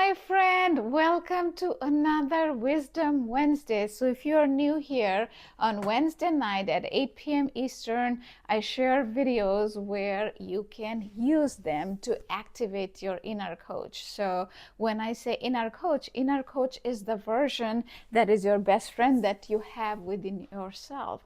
my friend. Welcome to another Wisdom Wednesday. So if you are new here, on Wednesday night at 8 p.m. Eastern, I share videos where you can use them to activate your inner coach. So when I say inner coach is the version that is your best friend that you have within yourself,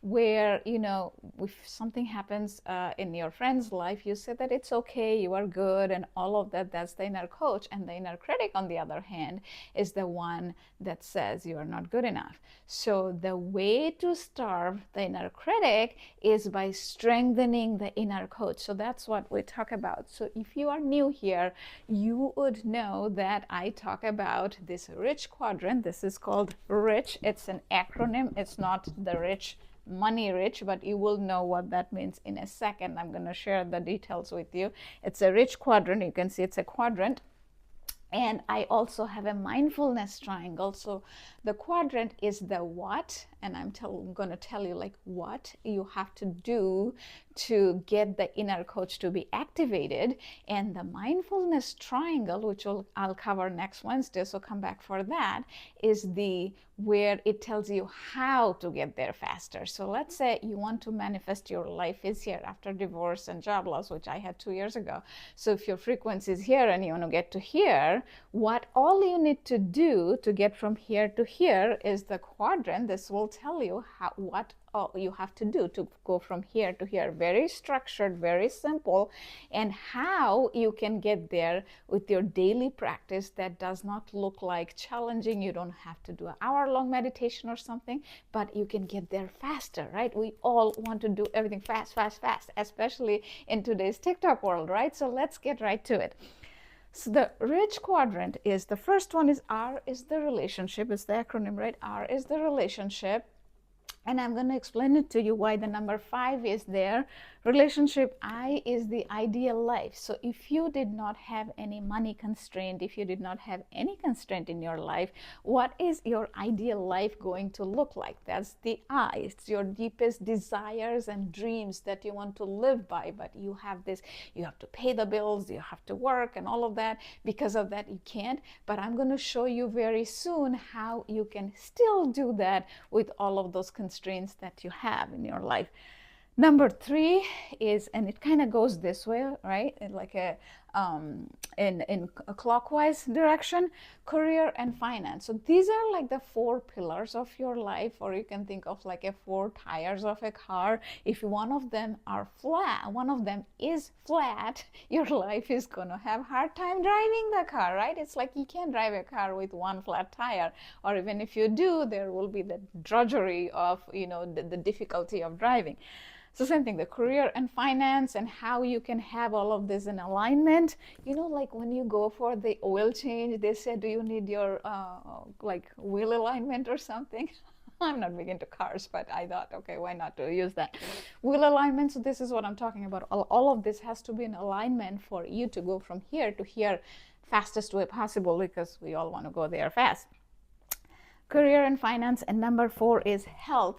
where if something happens in your friend's life, you say that it's okay, you are good, and all of that. That's the inner coach. And the inner critic, on the other hand, is the one that says you are not good enough. So the way to starve the inner critic is by strengthening the inner coach. So that's what we talk about. So if you are new here, you would know that I talk about this rich quadrant. This is called rich. It's an acronym. It's not the rich money rich, but you will know what that means in a second. I'm going to share the details with you. It's a rich quadrant. You can see it's a quadrant. And I also have a mindfulness triangle. So the quadrant is the what, and I'm going to tell you like what you have to do to get the inner coach to be activated. And the mindfulness triangle, which I'll cover next Wednesday, so come back for that, is the where it tells you how to get there faster. So let's say you want to manifest your life is here after divorce and job loss, which I had 2 years ago. So if your frequency is here and you want to get to here, what all you need to do to get from here to here is the quadrant. This will tell you what all you have to do to go from here to here. Very structured, very simple, and how you can get there with your daily practice that does not look like challenging. You don't have to do an hour-long meditation or something, but you can get there faster, right? We all want to do everything fast, especially in today's TikTok world, right? So let's get right to it. So the rich quadrant is, the first one is R is the relationship. It's the acronym, right? R is the relationship. And I'm going to explain it to you why the number 5 is there. Relationship. I is the ideal life. So if you did not have any money constraint, if you did not have any constraint in your life, what is your ideal life going to look like? That's the I. It's your deepest desires and dreams that you want to live by, but you have this, you have to pay the bills, you have to work and all of that. Because of that, you can't. But I'm going to show you very soon how you can still do that with all of those constraints that you have in your life. Number 3 is, and it kind of goes this way, right? Like in a clockwise direction, career and finance. So these are like the 4 pillars of your life, or you can think of like 4 tires of a car. If one of them are flat, one of them is flat, your life is gonna have hard time driving the car, right? It's like you can't drive a car with one flat tire, or even if you do, there will be the drudgery of the difficulty of driving. So same thing, the career and finance, and how you can have all of this in alignment. Like when you go for the oil change, they say, do you need your like wheel alignment or something? I'm not big into cars, but I thought, okay, why not to use that wheel alignment? So this is what I'm talking about. All of this has to be in alignment for you to go from here to here fastest way possible, because we all want to go there fast. Career and finance. And number 4 is health.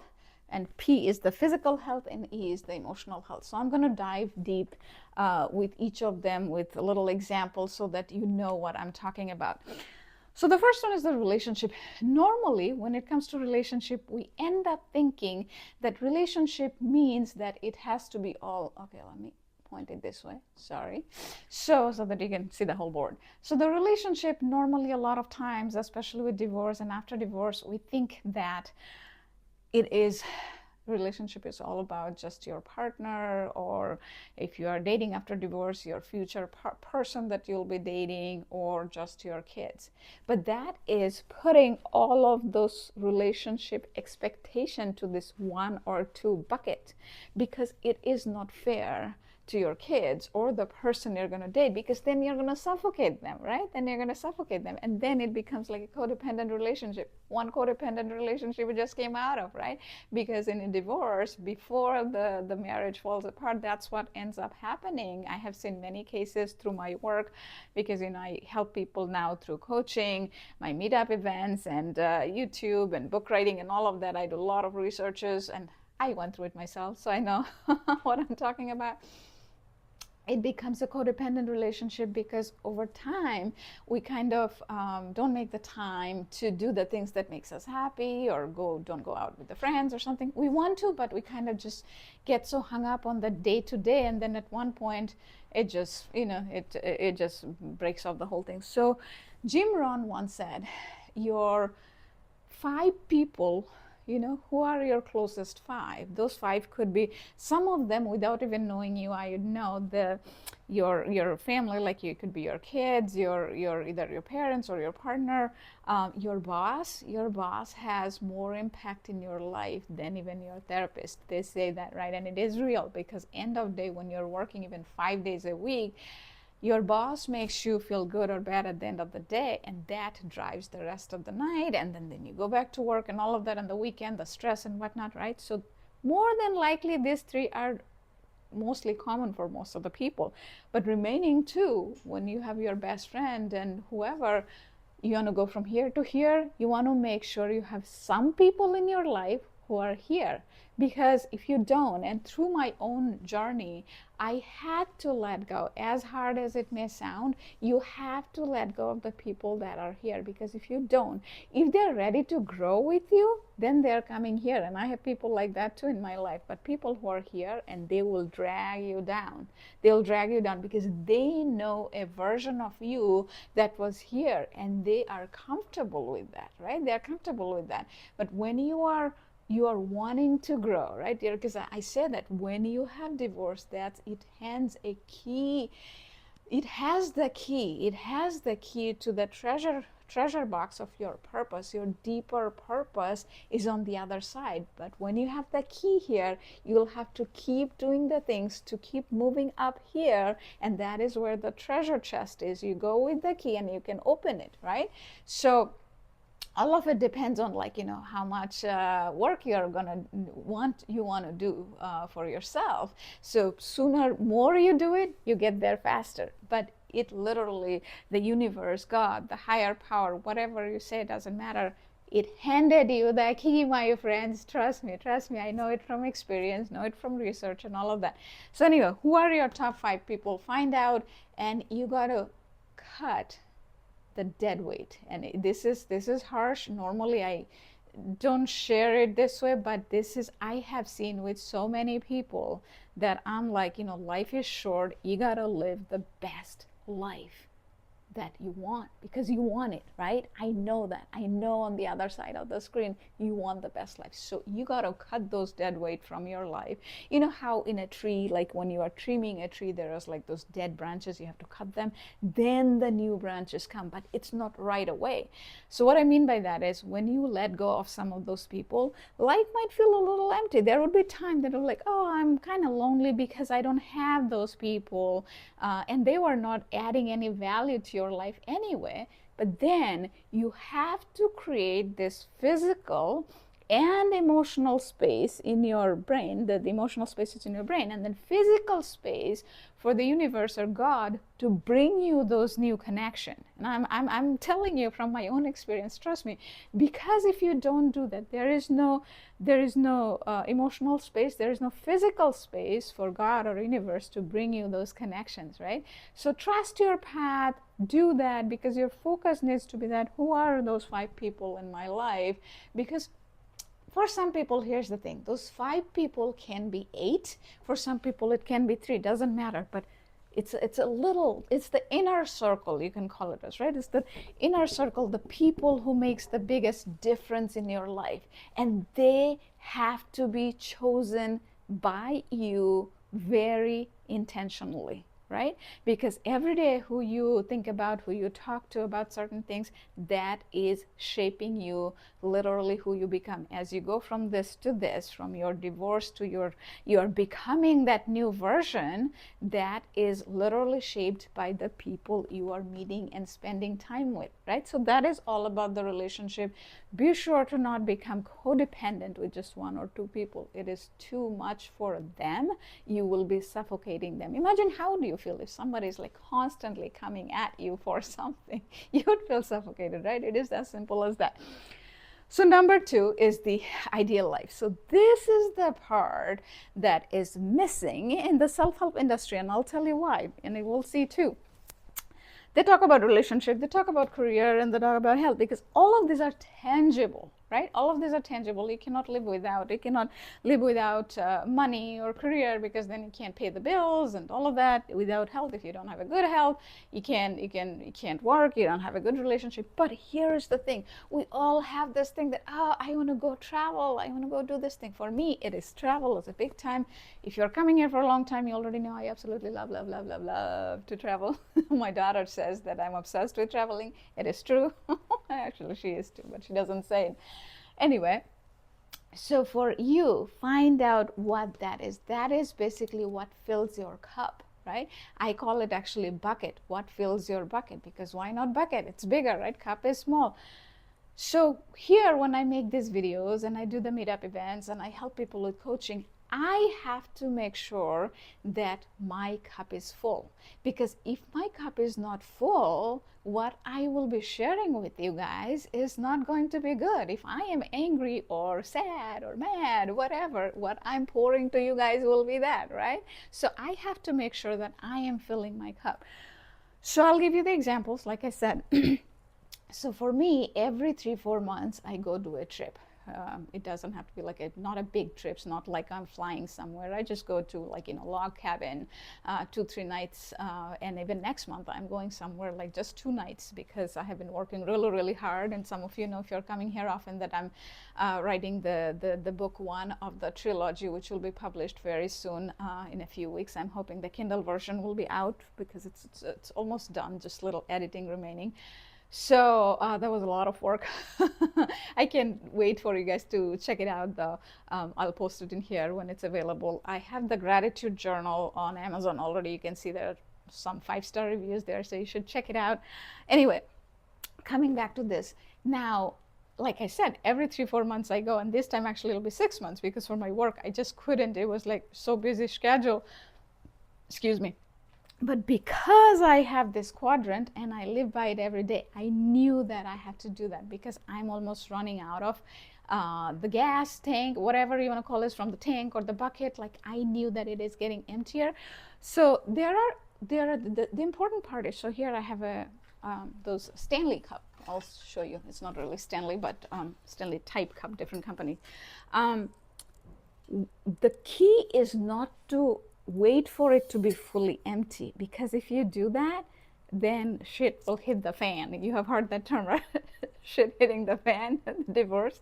And P is the physical health, and E is the emotional health. So I'm going to dive deep with each of them with a little example so that you know what I'm talking about. So the first one is the relationship. Normally, when it comes to relationship, we end up thinking that relationship means that it has to be all, okay, let me point it this way, sorry, so that you can see the whole board. So the relationship, normally a lot of times, especially with divorce and after divorce, we think that relationship is all about just your partner, or if you are dating after divorce, your future person that you'll be dating, or just your kids. But that is putting all of those relationship expectation to this 1 or 2 bucket, because it is not fair to your kids or the person you're going to date, because then you're going to suffocate them, right? Then you're going to suffocate them, and then it becomes like a codependent relationship. One codependent relationship we just came out of, right? Because in a divorce, before the marriage falls apart, that's what ends up happening. I have seen many cases through my work, because I help people now through coaching, my meetup events, and YouTube and book writing and all of that. I do a lot of researches, and I went through it myself, so I know what I'm talking about. it becomes a codependent relationship, because over time we kind of don't make the time to do the things that makes us happy, or don't go out with the friends or something. We want to, but we kind of just get so hung up on the day to day, and then at one point it just, it just breaks off the whole thing. So Jim Rohn once said, your 5 people, who are your closest 5. Those 5 could be, some of them without even knowing you, I know your family, like it could be your kids, your either your parents or your partner, your boss. Your boss has more impact in your life than even your therapist. They say that, right? And it is real, because end of day, when you're working even 5 days a week, your boss makes you feel good or bad at the end of the day, and that drives the rest of the night, and then you go back to work and all of that on the weekend, the stress and whatnot, right? So more than likely these 3 are mostly common for most of the people. But remaining 2, when you have your best friend and whoever, you want to go from here to here, you want to make sure you have some people in your life who are here. Because if you don't, and through my own journey, I had to let go. As hard as it may sound, you have to let go of the people that are here. Because if you don't, if they're ready to grow with you, then they're coming here. And I have people like that too in my life. But people who are here, and they will drag you down. They'll drag you down because they know a version of you that was here, and they are comfortable with that, right? They're comfortable with that. But when you are wanting to grow, right? Because I say that when you have divorce, it hands a key. It has the key. It has the key to the treasure box of your purpose. Your deeper purpose is on the other side. But when you have the key here, you'll have to keep doing the things to keep moving up here, and that is where the treasure chest is. You go with the key and you can open it, right? So all of it depends on, like, how much work you're gonna want to do for yourself. So more you do it, you get there faster. But it literally, the universe, God, the higher power, whatever you say, doesn't matter. It handed you the key, my friends. Trust me. I know it from experience, know it from research and all of that. So anyway, who are your top 5 people? Find out, and you gotta cut the dead weight. And this is harsh. Normally I don't share it this way, but I have seen with so many people that I'm like, life is short. You gotta live the best life that you want, because you want it, right? I know that. I know on the other side of the screen, you want the best life. So you got to cut those dead weight from your life. You know how in a tree, like when you are trimming a tree, there is like those dead branches, you have to cut them, then the new branches come, but it's not right away. So what I mean by that is, when you let go of some of those people, life might feel a little empty. There would be time that you're like, oh, I'm kind of lonely because I don't have those people, and they were not adding any value to your life anyway. But then you have to create this physical and emotional space in your brain. The emotional space is in your brain, and then physical space for the universe or God to bring you those new connections. And I'm telling you from my own experience, trust me, because if you don't do that, there is no emotional space, there is no physical space for God or universe to bring you those connections, right? So trust your path, do that, because your focus needs to be that, who are those 5 people in my life? Because for some people, here's the thing, those 5 people can be 8. For some people it can be 3, doesn't matter. But it's the inner circle, you can call it as, right? It's the inner circle, the people who makes the biggest difference in your life, and they have to be chosen by you very intentionally, right? Because every day who you think about, who you talk to about certain things, that is shaping you, literally who you become. As you go from this to this, from your divorce to you're becoming that new version, that is literally shaped by the people you are meeting and spending time with, right? So that is all about the relationship. Be sure to not become codependent with just 1 or 2 people. It is too much for them. You will be suffocating them. Imagine, how do you feel if somebody is like constantly coming at you for something? You would feel suffocated, right? It is as simple as that. So number 2 is the ideal life. So this is the part that is missing in the self-help industry, and I'll tell you why, and you will see too. They talk about relationship, they talk about career, and they talk about health, because all of these are tangible, right? All of these are tangible. You cannot live without money or career, because then you can't pay the bills and all of that. Without health, if you don't have a good health, you can't work, you don't have a good relationship. But here's the thing, we all have this thing that, I want to go travel, I want to go do this thing. For me, it is travel. It's a big time. If you're coming here for a long time, you already know I absolutely love to travel. My daughter says that I'm obsessed with traveling. It is true. Actually, she is too, but she doesn't say it. Anyway, so for you, find out what that is. That is basically what fills your cup, right? I call it actually bucket. What fills your bucket? Because why not bucket? It's bigger, right? Cup is small. So here, when I make these videos and I do the meetup events and I help people with coaching, I have to make sure that my cup is full. Because if my cup is not full, what I will be sharing with you guys is not going to be good. If I am angry or sad or mad, whatever, what I'm pouring to you guys will be that, right? So I have to make sure that I am filling my cup. So I'll give you the examples, like I said. So for me, every 3-4 months, I go do a trip. It doesn't have to be like not a big trip. It's not like I'm flying somewhere. I just go to like in a log cabin, 2-3 nights, and even next month I'm going somewhere like just 2 nights, because I have been working really hard. And some of you know, if you're coming here often, that I'm writing the book 1 of the trilogy, which will be published very soon, in a few weeks. I'm hoping the Kindle version will be out, because it's almost done, just little editing remaining. So that was a lot of work. I can't wait for you guys to check it out, though. I'll post it in here when it's available. I have the gratitude journal on Amazon already. You can see there are some 5-star reviews there, so you should check it out. Anyway, coming back to this. Now, like I said, every 3-4 months I go, and this time actually it'll be 6 months, because for my work, I just couldn't. It was like so busy schedule. Excuse me. But because I have this quadrant and I live by it every day, I knew that I had to do that, because I'm almost running out of the gas tank, whatever you want to call this, from the tank or the bucket. Like, I knew that it is getting emptier. So there are the important part is, so here I have those Stanley cup. I'll show you. It's not really Stanley, but Stanley type cup, different company. The key is not to wait for it to be fully empty, because if you do that, then shit will hit the fan. You have heard that term, right? Shit hitting the fan, divorce.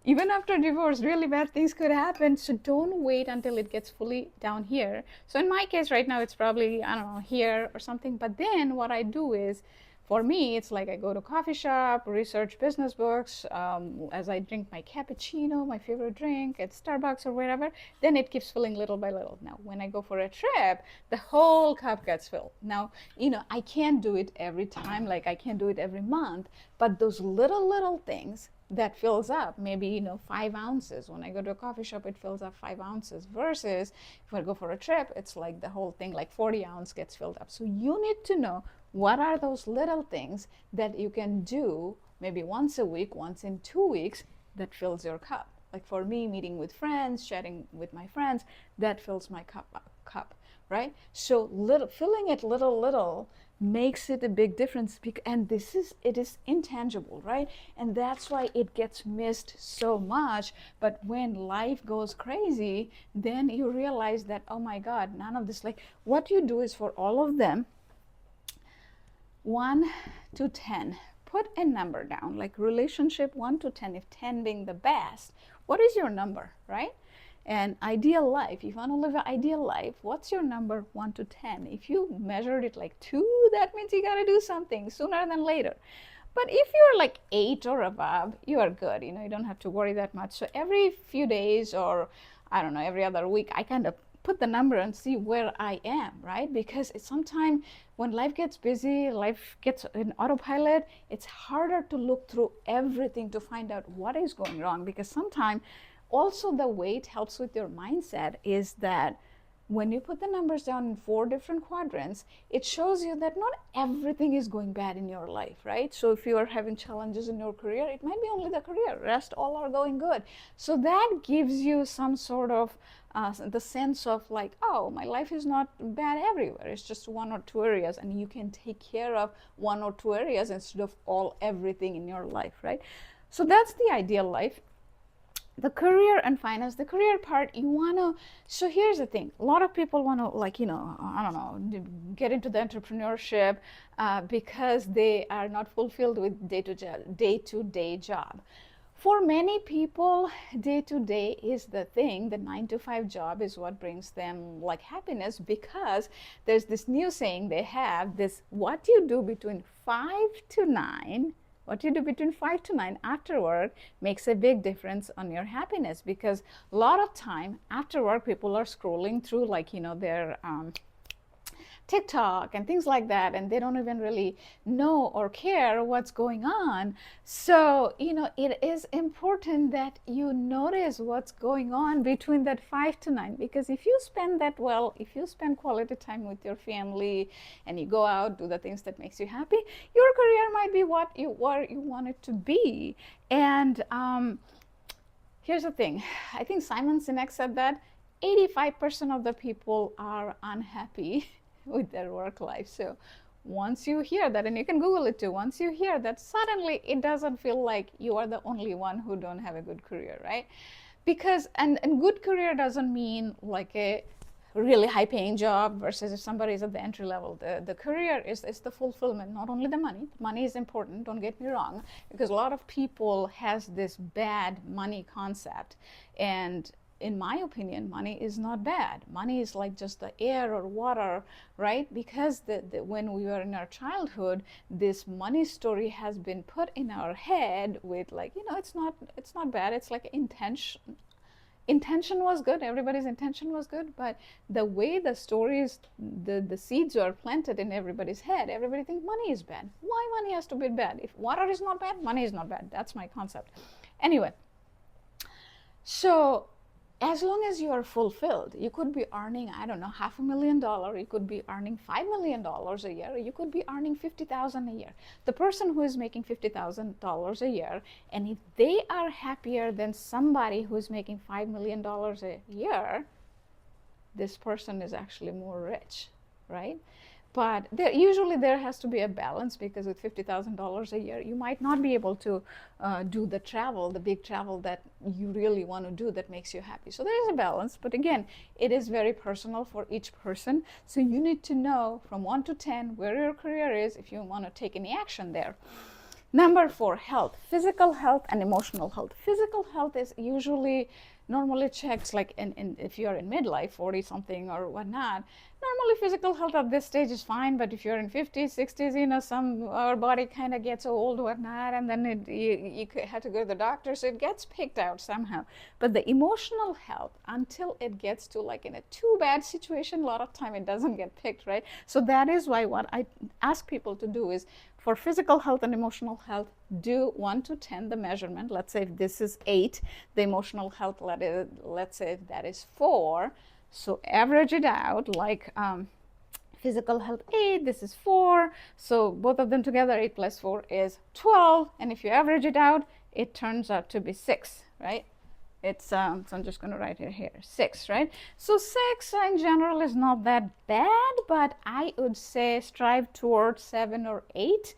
Even after divorce, really bad things could happen. So don't wait until it gets fully down here. So in my case right now, it's probably, I don't know, here or something. But then what I do is, for me, it's like I go to coffee shop, research business books, as I drink my cappuccino, my favorite drink at Starbucks or wherever, then it keeps filling little by little. Now, when I go for a trip, the whole cup gets filled. Now, you know, I can't do it every time, like I can't do it every month, but those little things that fills up, maybe, you know, 5 ounces. When I go to a coffee shop, it fills up 5 ounces, versus if I go for a trip, it's like the whole thing, like 40 ounce gets filled up. So you need to know, what are those little things that you can do maybe once a week, once in 2 weeks, that fills your cup? Like for me, meeting with friends, chatting with my friends, that fills my cup, right? So filling it little makes it a big difference. And it is intangible, right? And that's why it gets missed so much. But when life goes crazy, then you realize that, oh my God, none of this, like what you do is, for all of them, 1 to 10, put a number down, like relationship 1 to 10, if 10 being the best, what is your number, right? And ideal life, if you want to live an ideal life, what's your number 1 to 10? If you measured it like 2, that means you got to do something sooner than later. But if you're like 8 or above, you are good. You know, you don't have to worry that much. So every few days, or I don't know, every other week, I kind of put the number and see where I am, right? Because it's sometimes when life gets busy, life gets in autopilot, it's harder to look through everything to find out what is going wrong. Because sometimes also the weight helps with your mindset, is that when you put the numbers down in 4 different quadrants, it shows you that not everything is going bad in your life, right? So if you are having challenges in your career, it might be only the career, rest all are going good. So that gives you some sort of the sense of like, oh, my life is not bad everywhere, it's just 1 or 2 areas, and you can take care of 1 or 2 areas instead of everything in your life, right? So that's the ideal life. The career and finance, the career part, you want to, so here's the thing, a lot of people want to, like, you know, I don't know, get into the entrepreneurship because they are not fulfilled with day-to-day job. For many people, day-to-day is the thing. The 9 to 5 job is what brings them like happiness, because there's this new saying they have, this, what you do between 5 to 9, what you do between 5 to 9 after work makes a big difference on your happiness, because a lot of time after work people are scrolling through, like, you know, their TikTok and things like that, and they don't even really know or care what's going on. So, you know, it is important that you notice what's going on between that 5 to 9, because if you spend that well, if you spend quality time with your family and you go out, do the things that makes you happy, your career might be what you want it to be. And here's the thing, I think Simon Sinek said that 85% of the people are unhappy with their work life. So once you hear that, and you can Google it too, once you hear that, suddenly it doesn't feel like you are the only one who don't have a good career, right? Because, and good career doesn't mean like a really high paying job versus if somebody is at the entry level. The career is the fulfillment, not only the money. Money is important, don't get me wrong, because a lot of people has this bad money concept. And in my opinion, money is not bad. Money is like just the air or water, right? Because when we were in our childhood, this money story has been put in our head with, like, you know, it's not bad. It's like intention was good, everybody's intention was good, but the way the stories, the seeds are planted in everybody's head, everybody thinks money is bad. Why money has to be bad? If water is not bad, money is not bad. That's my concept. Anyway, so as long as you are fulfilled, you could be earning, I don't know, $500,000, you could be earning $5 million a year, you could be earning $50,000 a year. The person who is making $50,000 a year, and if they are happier than somebody who is making $5 million a year, this person is actually more rich, right? But usually there has to be a balance, because with $50,000 a year, you might not be able to do the travel, the big travel that you really want to do that makes you happy. So there is a balance, but again, it is very personal for each person. So you need to know from 1 to 10 where your career is if you want to take any action there. Number 4, health, physical health and emotional health. Physical health is usually normally checked like if you're in midlife, 40 something or whatnot. Normally physical health at this stage is fine, but if you're in 50s, 60s, you know, our body kind of gets old, whatnot, and then you have to go to the doctor, so it gets picked out somehow. But the emotional health, until it gets to like in a too bad situation, a lot of time it doesn't get picked, right? So that is why what I ask people to do is, for physical health and emotional health, do 1 to 10 the measurement. Let's say if this is 8, the emotional health, let's say if that is 4. So average it out, like physical health 8, this is 4. So both of them together, 8 plus 4 is 12. And if you average it out, it turns out to be 6, right? It's so I'm just going to write it here, 6, right? So 6 in general is not that bad, but I would say strive towards 7 or 8.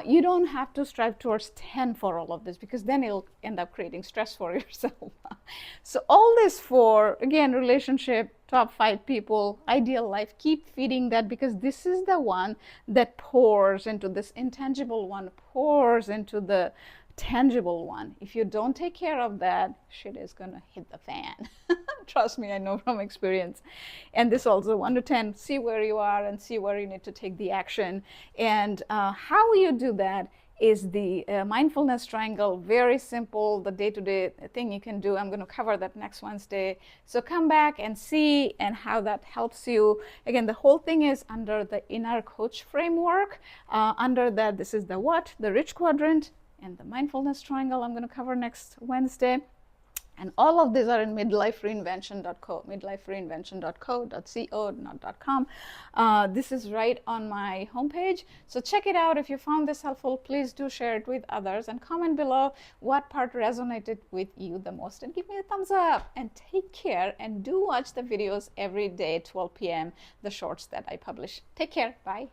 You don't have to strive towards 10 for all of this, because then it'll end up creating stress for yourself. So all this for, again, relationship, top 5 people, ideal life, keep feeding that, because this is the one that pours into this intangible one, pours into the tangible one. If you don't take care of that, shit is gonna hit the fan. Trust me, I know from experience. And this also 1 to 10, see where you are and see where you need to take the action. And how you do that is the mindfulness triangle. Very simple, the day-to-day thing you can do. I'm going to cover that next Wednesday. So come back and see and how that helps you. Again, the whole thing is under the inner coach framework. Under that, this is the what, the rich quadrant, and the mindfulness triangle I'm going to cover next Wednesday. And all of these are in midlifereinvention.co, midlifereinvention.co, not .com. This is right on my homepage. So check it out. If you found this helpful, please do share it with others and comment below what part resonated with you the most. And give me a thumbs up. And take care. And do watch the videos every day, 12 p.m., the shorts that I publish. Take care. Bye.